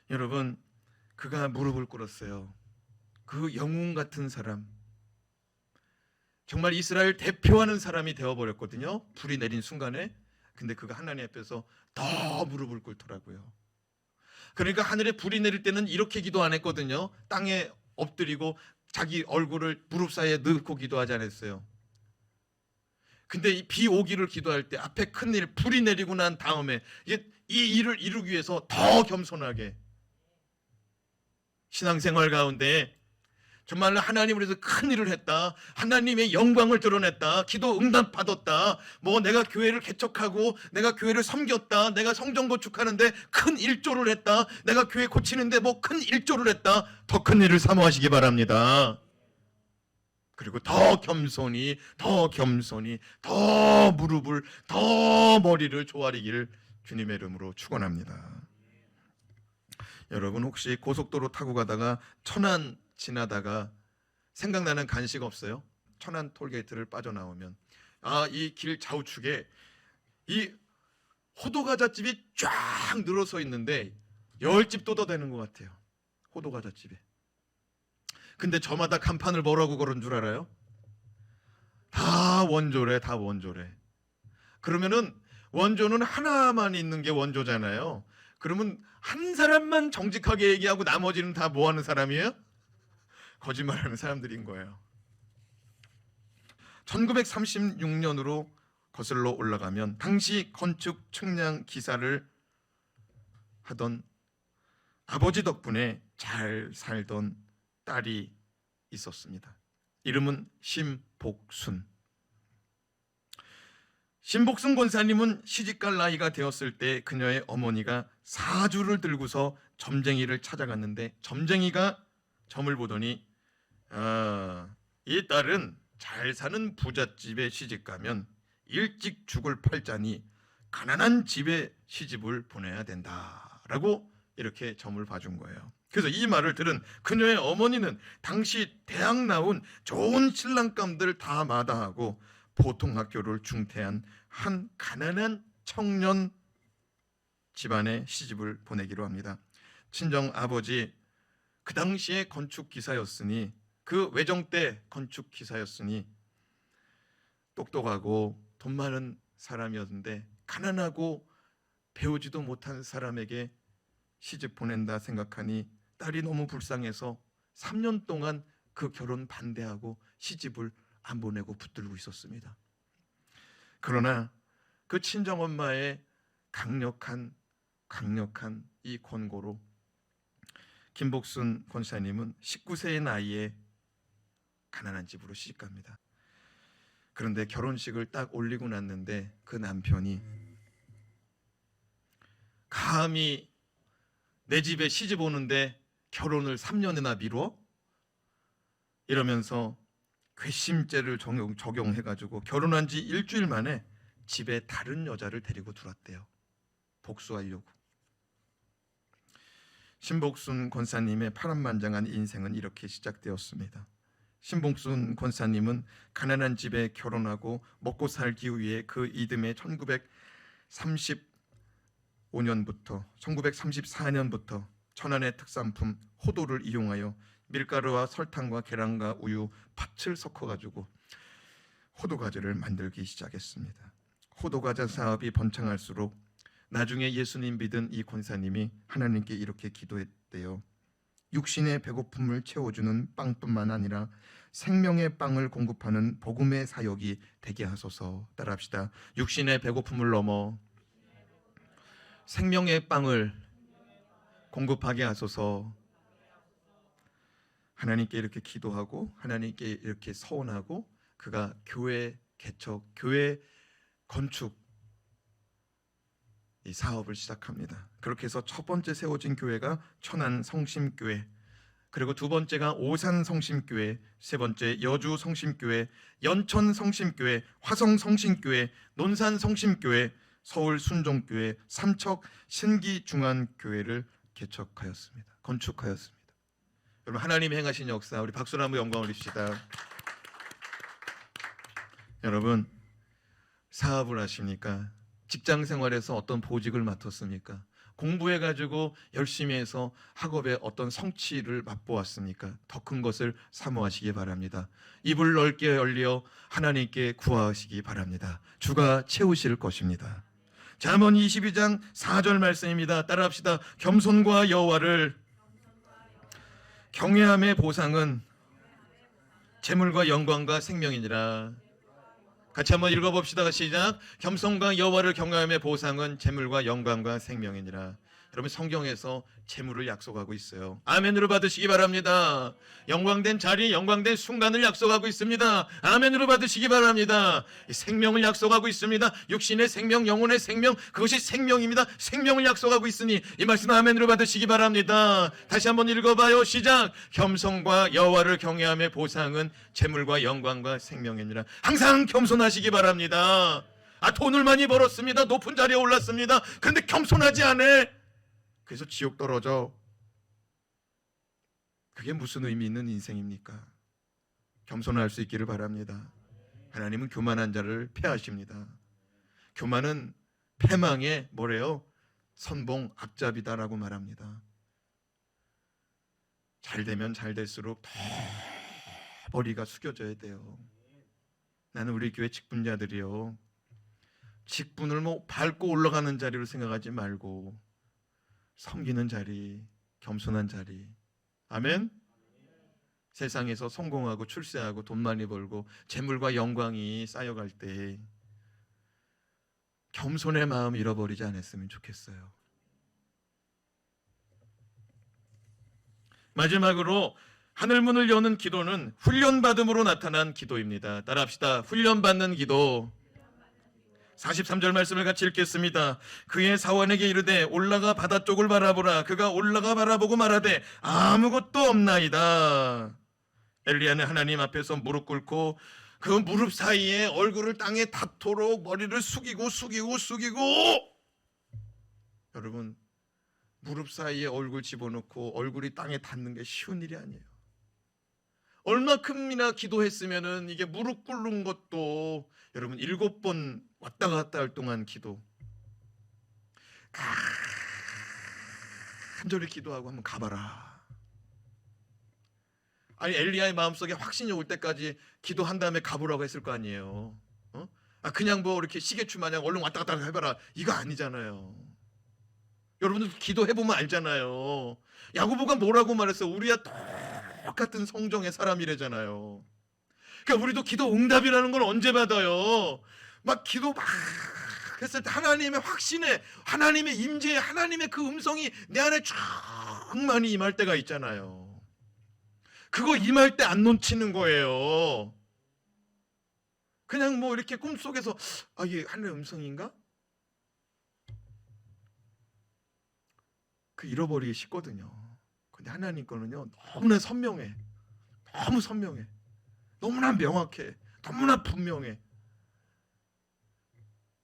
여러분, 그가 무릎을 꿇었어요. 그 영웅 같은 사람, 정말 이스라엘 대표하는 사람이 되어버렸거든요. 불이 내린 순간에. 근데 그가 하나님 앞에서 더 무릎을 꿇더라고요. 그러니까 하늘에 불이 내릴 때는 이렇게 기도 안 했거든요. 땅에 엎드리고 자기 얼굴을 무릎 사이에 넣고 기도하지 않았어요. 근데 이 비 오기를 기도할 때 앞에 큰일, 불이 내리고 난 다음에 이 일을 이루기 위해서 더 겸손하게 신앙생활 가운데 정말로 하나님을 위해서 큰 일을 했다, 하나님의 영광을 드러냈다, 기도 응답받았다, 내가 교회를 개척하고 내가 교회를 섬겼다, 내가 성전 건축하는데 큰 일조를 했다, 내가 교회 고치는데 큰 일조를 했다, 더 큰 일을 사모하시기 바랍니다. 그리고 더 겸손히 더 무릎을 더 머리를 조아리기를 주님의 이름으로 축원합니다. 여러분 혹시 고속도로 타고 가다가 천안 지나다가 생각나는 간식 없어요? 천안 톨게이트를 빠져나오면 이 길 좌우측에 이 호두과자집이 쫙 늘어서 있는데 10집도 더 되는 것 같아요. 호두과자집에. 근데 저마다 간판을 뭐라고 걸은 줄 알아요? 다 원조래. 그러면은 원조는 하나만 있는 게 원조잖아요. 그러면 한 사람만 정직하게 얘기하고 나머지는 다 뭐 하는 사람이에요? 거짓말하는 사람들인 거예요. 1936년으로 거슬러 올라가면 당시 건축 측량 기사를 하던 아버지 덕분에 잘 살던 딸이 있었습니다. 이름은 심복순. 심복순 권사님은 시집갈 나이가 되었을 때 그녀의 어머니가 사주를 들고서 점쟁이를 찾아갔는데 점쟁이가 점을 보더니 이 딸은 잘 사는 부잣집에 시집가면 일찍 죽을 팔자니 가난한 집에 시집을 보내야 된다라고 이렇게 점을 봐준 거예요. 그래서 이 말을 들은 그녀의 어머니는 당시 대학 나온 좋은 신랑감들 다 마다하고 보통 학교를 중퇴한 한 가난한 청년 집안에 시집을 보내기로 합니다. 친정 아버지 그 당시에 건축 기사였으니 그 외정 때 건축 기사였으니 똑똑하고 돈 많은 사람이었는데 가난하고 배우지도 못한 사람에게 시집 보낸다 생각하니 딸이 너무 불쌍해서 3년 동안 그 결혼 반대하고 시집을 안 보내고 붙들고 있었습니다. 그러나 그 친정엄마의 강력한 이 권고로 김복순 권사님은 19세의 나이에 가난한 집으로 시집갑니다. 그런데 결혼식을 딱 올리고 났는데 그 남편이 감히 내 집에 시집 오는데 결혼을 3년이나 미뤄? 이러면서 괘씸죄를 적용해가지고 결혼한 지 일주일 만에 집에 다른 여자를 데리고 들어왔대요. 복수하려고. 신복순 권사님의 파란만장한 인생은 이렇게 시작되었습니다. 신복순 권사님은 가난한 집에 결혼하고 먹고 살기 위해 그 이듬해 1934년부터 천안의 특산품 호도를 이용하여 밀가루와 설탕과 계란과 우유, 팥을 섞어가지고 호두과자를 만들기 시작했습니다. 호두과자 사업이 번창할수록 나중에 예수님 믿은 이 권사님이 하나님께 이렇게 기도했대요. 육신의 배고픔을 채워주는 빵뿐만 아니라 생명의 빵을 공급하는 복음의 사역이 되게 하소서. 따라합시다. 육신의 배고픔을 넘어 생명의 빵을 공급하게 하소서. 하나님께 이렇게 기도하고 하나님께 이렇게 서원하고 그가 교회 개척, 교회 건축 이 사업을 시작합니다. 그렇게 해서 첫 번째 세워진 교회가 천안 성심교회, 그리고 두 번째가 오산 성심교회, 세 번째 여주 성심교회, 연천 성심교회, 화성 성심교회, 논산 성심교회, 서울 순종교회, 삼척 신기중앙교회를 개척하였습니다. 건축하였습니다. 여러분 하나님이 행하신 역사 우리 박수로 한번 영광 올립시다. 여러분 사업을 하십니까? 직장 생활에서 어떤 보직을 맡았습니까? 공부해가지고 열심히 해서 학업에 어떤 성취를 맛보았습니까? 더 큰 것을 사모하시기 바랍니다. 입을 넓게 열려 하나님께 구하시기 바랍니다. 주가 채우실 것입니다. 잠언 22장 4절 말씀입니다. 따라합시다. 겸손과 여호와를 경외함의 보상은 재물과 영광과 생명이니라. 같이 한번 읽어봅시다. 시작. 겸손과 여호와를 경외함의 보상은 재물과 영광과 생명이니라. 여러분 성경에서 재물을 약속하고 있어요. 아멘으로 받으시기 바랍니다. 영광된 자리, 영광된 순간을 약속하고 있습니다. 아멘으로 받으시기 바랍니다. 생명을 약속하고 있습니다. 육신의 생명, 영혼의 생명, 그것이 생명입니다. 생명을 약속하고 있으니 이 말씀 아멘으로 받으시기 바랍니다. 다시 한번 읽어봐요. 시작. 겸손과 여호와를 경외함의 보상은 재물과 영광과 생명입니다. 항상 겸손하시기 바랍니다. 돈을 많이 벌었습니다. 높은 자리에 올랐습니다. 그런데 겸손하지 않아. 그래서 지옥 떨어져. 그게 무슨 의미 있는 인생입니까? 겸손할 수 있기를 바랍니다. 하나님은 교만한 자를 패하십니다. 교만은 패망의 뭐래요? 선봉 앞잡이다라고 말합니다. 잘 되면 잘 될수록 더 머리가 숙여져야 돼요. 나는 우리 교회 직분자들이요, 직분을 뭐 밟고 올라가는 자리로 생각하지 말고 섬기는 자리, 겸손한 자리. 아멘. 세상에서 성공하고 출세하고 돈 많이 벌고 재물과 영광이 쌓여갈 때 겸손의 마음 잃어버리지 않았으면 좋겠어요. 마지막으로 하늘문을 여는 기도는 훈련받음으로 나타난 기도입니다. 따라합시다. 훈련받는 기도. 43절 말씀을 같이 읽겠습니다. 그의 사원에게 이르되 올라가 바다 쪽을 바라보라. 그가 올라가 바라보고 말하되 아무것도 없나이다. 엘리야는 하나님 앞에서 무릎 꿇고 그 무릎 사이에 얼굴을 땅에 닿도록 머리를 숙이고 여러분, 무릎 사이에 얼굴 집어넣고 얼굴이 땅에 닿는 게 쉬운 일이 아니에요. 얼마큼이나 기도했으면은 이게 무릎 꿇는 것도 여러분 7번 왔다 갔다 할 동안 기도, 간절히 기도하고 한번 가봐라. 아니 엘리야의 마음속에 확신이 올 때까지 기도한 다음에 가보라고 했을 거 아니에요. 그냥 뭐 이렇게 시계추 마냥 얼른 왔다 갔다 해봐라, 이거 아니잖아요. 여러분들 기도해보면 알잖아요. 야고보가 뭐라고 말했어요? 우리야 똑같은 성정의 사람이래잖아요. 그러니까 우리도 기도 응답이라는 걸 언제 받아요? 막 기도 막 했을 때 하나님의 확신에, 하나님의 임재에, 하나님의 그 음성이 내 안에 쫙 많이 임할 때가 있잖아요. 그거 임할 때 안 놓치는 거예요. 그냥 뭐 이렇게 꿈속에서 이게 하나님의 음성인가? 그 잃어버리기 쉽거든요. 근데 하나님 거는요 너무나 선명해. 너무 선명해. 너무나 명확해. 너무나 분명해.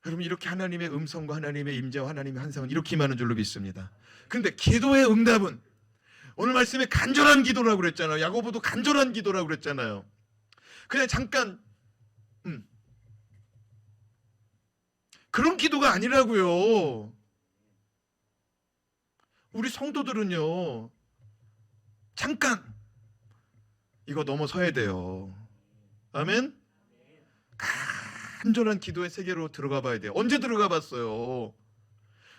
여러분, 이렇게 하나님의 음성과 하나님의 임재와 하나님의 환상은 이렇게 임하는 줄로 믿습니다. 그런데 기도의 응답은 오늘 말씀에 간절한 기도라고 그랬잖아요. 야고보도 간절한 기도라고 그랬잖아요. 그냥 잠깐 그런 기도가 아니라고요. 우리 성도들은요 잠깐 이거 넘어서야 돼요. 아멘. 간절한 기도의 세계로 들어가 봐야 돼요. 언제 들어가 봤어요?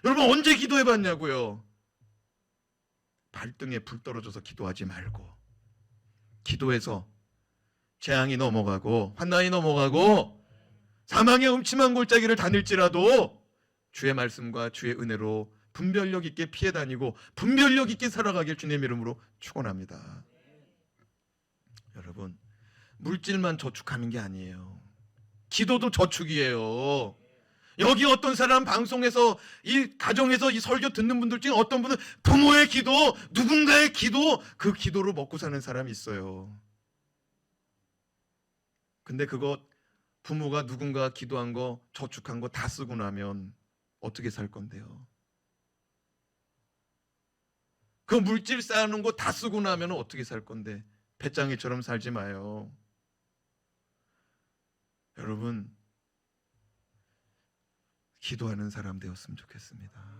여러분 언제 기도해 봤냐고요? 발등에 불 떨어져서 기도하지 말고, 기도해서 재앙이 넘어가고 환난이 넘어가고 사망의 음침한 골짜기를 다닐지라도 주의 말씀과 주의 은혜로 분별력 있게 피해 다니고 분별력 있게 살아가길 주님의 이름으로 축원합니다. 여러분, 물질만 저축하는 게 아니에요. 기도도 저축이에요. 여기 어떤 사람 방송에서 이 가정에서 이 설교 듣는 분들 중에 어떤 분은 부모의 기도, 누군가의 기도, 그 기도로 먹고 사는 사람이 있어요. 근데 그거 부모가 누군가 기도한 거, 저축한 거 다 쓰고 나면 어떻게 살 건데요? 그 물질 쌓아놓은 거 다 쓰고 나면 어떻게 살 건데? 배짱이처럼 살지 마요. 여러분, 기도하는 사람 되었으면 좋겠습니다.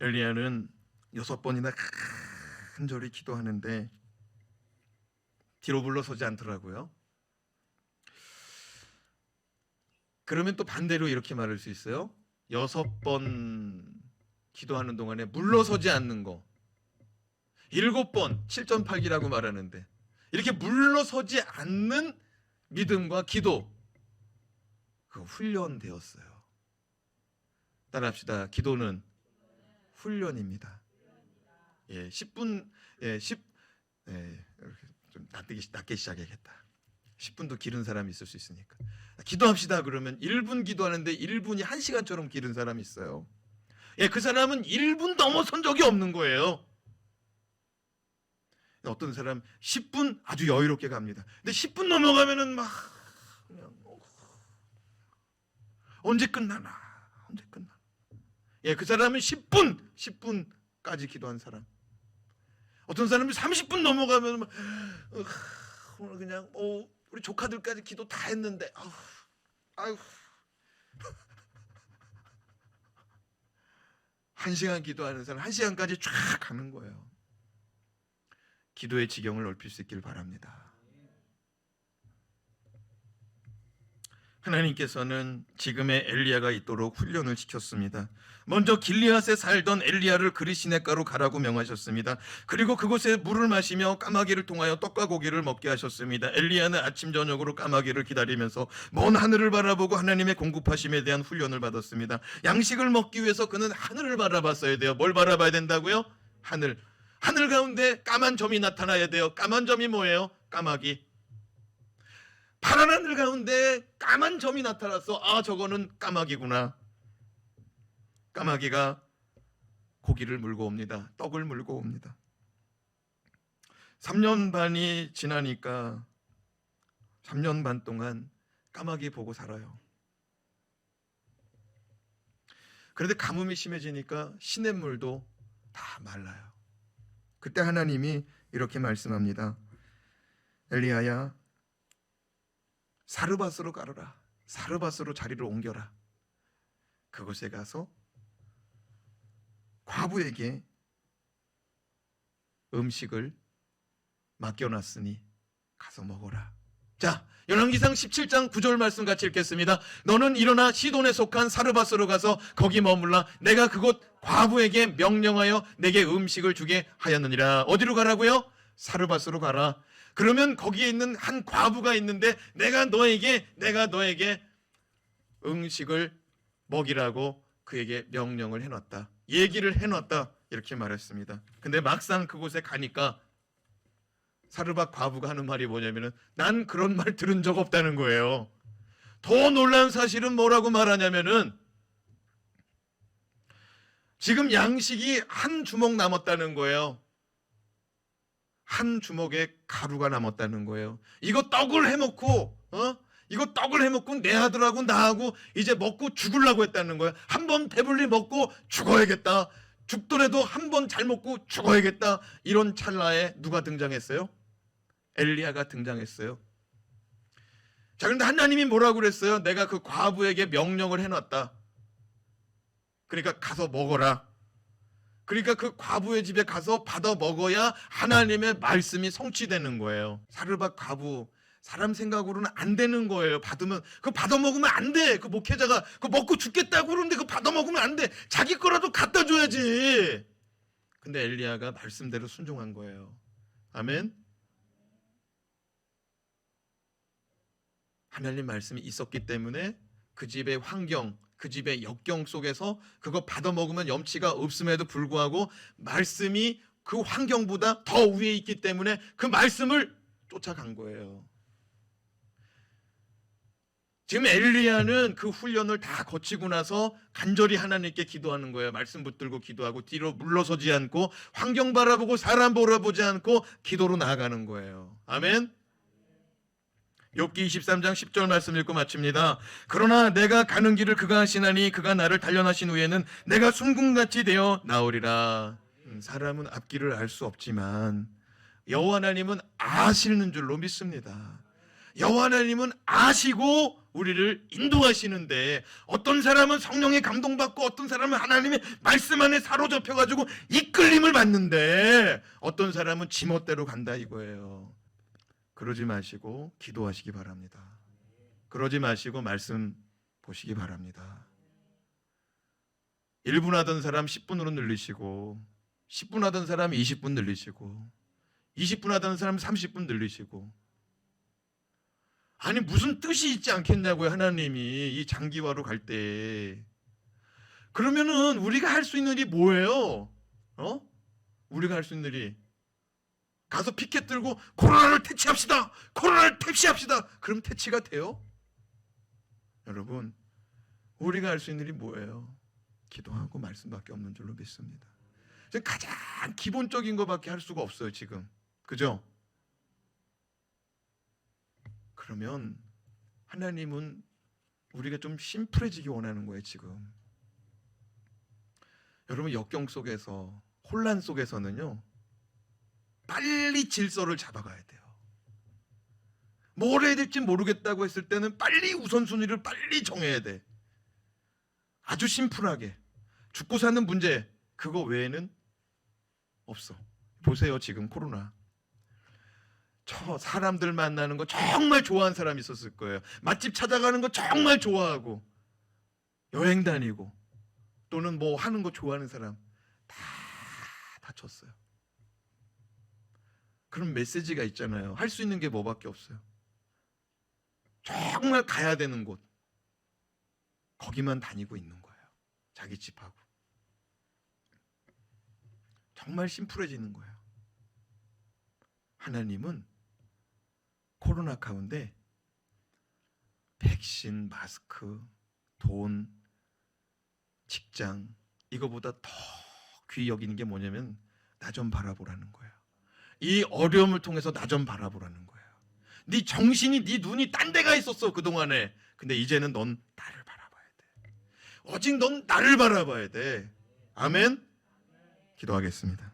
엘리야는 6번이나 간절히 기도하는데 뒤로 물러서지 않더라고요. 그러면 또 반대로 이렇게 말할 수 있어요. 6번 기도하는 동안에 물러서지 않는 거, 7번 7.8기라고 말하는데 이렇게 물러서지 않는 믿음과 기도, 그거 훈련되었어요. 따라합시다. 기도는 훈련입니다. 예, 10분, 예, 10, 예, 이렇게 좀 낮게 시작해야겠다. 10분도 기른 사람이 있을 수 있으니까. 기도합시다 그러면 1분 기도하는데 1분이 1시간처럼 기른 사람이 있어요. 예, 그 사람은 1분 넘어선 적이 없는 거예요. 어떤 사람 10분 아주 여유롭게 갑니다. 근데 10분 넘어가면은 막 그냥 언제 끝나나? 언제 끝나? 예, 그 사람은 10분까지 기도한 사람. 어떤 사람은 30분 넘어가면 막 오늘 그냥 우리 조카들까지 기도 다 했는데 아유 1시간 기도하는 사람 1시간까지 쫙 가는 거예요. 기도의 지경을 넓힐 수 있길 바랍니다. 하나님께서는 지금의 엘리야가 있도록 훈련을 시켰습니다. 먼저 길리앗에 살던 엘리야를 그리시네가로 가라고 명하셨습니다. 그리고 그곳에 물을 마시며 까마귀를 통하여 떡과 고기를 먹게 하셨습니다. 엘리야는 아침 저녁으로 까마귀를 기다리면서 먼 하늘을 바라보고 하나님의 공급하심에 대한 훈련을 받았습니다. 양식을 먹기 위해서 그는 하늘을 바라봤어야 돼요. 뭘 바라봐야 된다고요? 하늘 가운데 까만 점이 나타나야 돼요. 까만 점이 뭐예요? 까마귀. 파란 하늘 가운데 까만 점이 나타났어. 아, 저거는 까마귀구나. 까마귀가 고기를 물고 옵니다. 떡을 물고 옵니다. 3년 반이 지나니까 3년 반 동안 까마귀 보고 살아요. 그런데 가뭄이 심해지니까 시냇물도 다 말라요. 그때 하나님이 이렇게 말씀합니다. 엘리야야, 사르밧으로 가르라. 사르밧으로 자리를 옮겨라. 그곳에 가서 과부에게 음식을 맡겨놨으니 가서 먹어라. 자, 열왕기상 17장 9절 말씀 같이 읽겠습니다. 너는 일어나 시돈에 속한 사르밧으로 가서 거기 머물라. 내가 그곳 과부에게 명령하여 내게 음식을 주게 하였느니라. 어디로 가라고요? 사르밧으로 가라. 그러면 거기에 있는 한 과부가 있는데 내가 너에게 음식을 먹이라고 그에게 명령을 해놨다. 얘기를 해놨다. 이렇게 말했습니다. 근데 막상 그곳에 가니까 사르밧 과부가 하는 말이 뭐냐면은 난 그런 말 들은 적 없다는 거예요. 더 놀라운 사실은 뭐라고 말하냐면은 지금 양식이 한 주먹 남았다는 거예요. 한 주먹에 가루가 남았다는 거예요. 이거 떡을 해먹고 내 아들하고 나하고 이제 먹고 죽으려고 했다는 거예요. 한 번 배불리 먹고 죽어야겠다. 죽더라도 한 번 잘 먹고 죽어야겠다. 이런 찰나에 누가 등장했어요? 엘리야가 등장했어요. 자, 그런데 하나님이 뭐라고 그랬어요? 내가 그 과부에게 명령을 해놨다. 그러니까 가서 먹어라. 그러니까 그 과부의 집에 가서 받아 먹어야 하나님의 말씀이 성취되는 거예요. 사르밧 과부 사람 생각으로는 안 되는 거예요. 그거 받아 먹으면 안 돼. 그 목회자가 그거 먹고 죽겠다고 그러는데 그거 받아 먹으면 안 돼. 자기 거라도 갖다 줘야지. 근데 엘리야가 말씀대로 순종한 거예요. 아멘. 하나님 말씀이 있었기 때문에 그 집의 환경, 그 집의 역경 속에서 그거 받아 먹으면 염치가 없음에도 불구하고 말씀이 그 환경보다 더 위에 있기 때문에 그 말씀을 쫓아간 거예요. 지금 엘리야는 그 훈련을 다 거치고 나서 간절히 하나님께 기도하는 거예요. 말씀 붙들고 기도하고 뒤로 물러서지 않고 환경 바라보고 사람 바라보지 않고 기도로 나아가는 거예요. 아멘. 욥기 23장 10절 말씀 읽고 마칩니다. 그러나 내가 가는 길을 그가 하시나니 그가 나를 단련하신 후에는 내가 순금같이 되어 나오리라. 사람은 앞길을 알 수 없지만 여호와 하나님은 아시는 줄로 믿습니다. 여호와 하나님은 아시고 우리를 인도하시는데 어떤 사람은 성령에 감동받고 어떤 사람은 하나님의 말씀 안에 사로잡혀가지고 이끌림을 받는데 어떤 사람은 지멋대로 간다 이거예요. 그러지 마시고 기도하시기 바랍니다. 그러지 마시고 말씀 보시기 바랍니다. 1분 하던 사람 10분으로 늘리시고 10분 하던 사람 20분 늘리시고 20분 하던 사람 30분 늘리시고 아니 무슨 뜻이 있지 않겠냐고요. 하나님이 이 장기화로 갈 때 그러면은 우리가 할 수 있는 일이 뭐예요? 우리가 할 수 있는 일이 가서 피켓 들고 코로나를 퇴치합시다. 코로나를 퇴치합시다. 그럼 퇴치가 돼요? 여러분, 우리가 할 수 있는 일이 뭐예요? 기도하고 말씀밖에 없는 줄로 믿습니다. 가장 기본적인 것밖에 할 수가 없어요, 지금. 그죠? 그러면 하나님은 우리가 좀 심플해지기 원하는 거예요, 지금. 여러분, 역경 속에서, 혼란 속에서는요, 빨리 질서를 잡아가야 돼요. 뭘 해야 될지 모르겠다고 했을 때는 빨리 우선순위를 빨리 정해야 돼. 아주 심플하게. 죽고 사는 문제, 그거 외에는 없어. 보세요, 지금 코로나. 저 사람들 만나는 거 정말 좋아하는 사람이 있었을 거예요. 맛집 찾아가는 거 정말 좋아하고, 여행 다니고, 또는 뭐 하는 거 좋아하는 사람 다 다쳤어요. 그런 메시지가 있잖아요. 할 수 있는 게 뭐밖에 없어요. 정말 가야 되는 곳, 거기만 다니고 있는 거예요. 자기 집하고. 정말 심플해지는 거예요. 하나님은 코로나 가운데 백신, 마스크, 돈, 직장, 이거보다 더 귀히 여기는 게 뭐냐면 나 좀 바라보라는 거예요. 이 어려움을 통해서 나 좀 바라보라는 거예요. 네 정신이, 네 눈이 딴 데가 있었어, 그동안에. 근데 이제는 넌 나를 바라봐야 돼. 오직 넌 나를 바라봐야 돼. 아멘. 기도하겠습니다.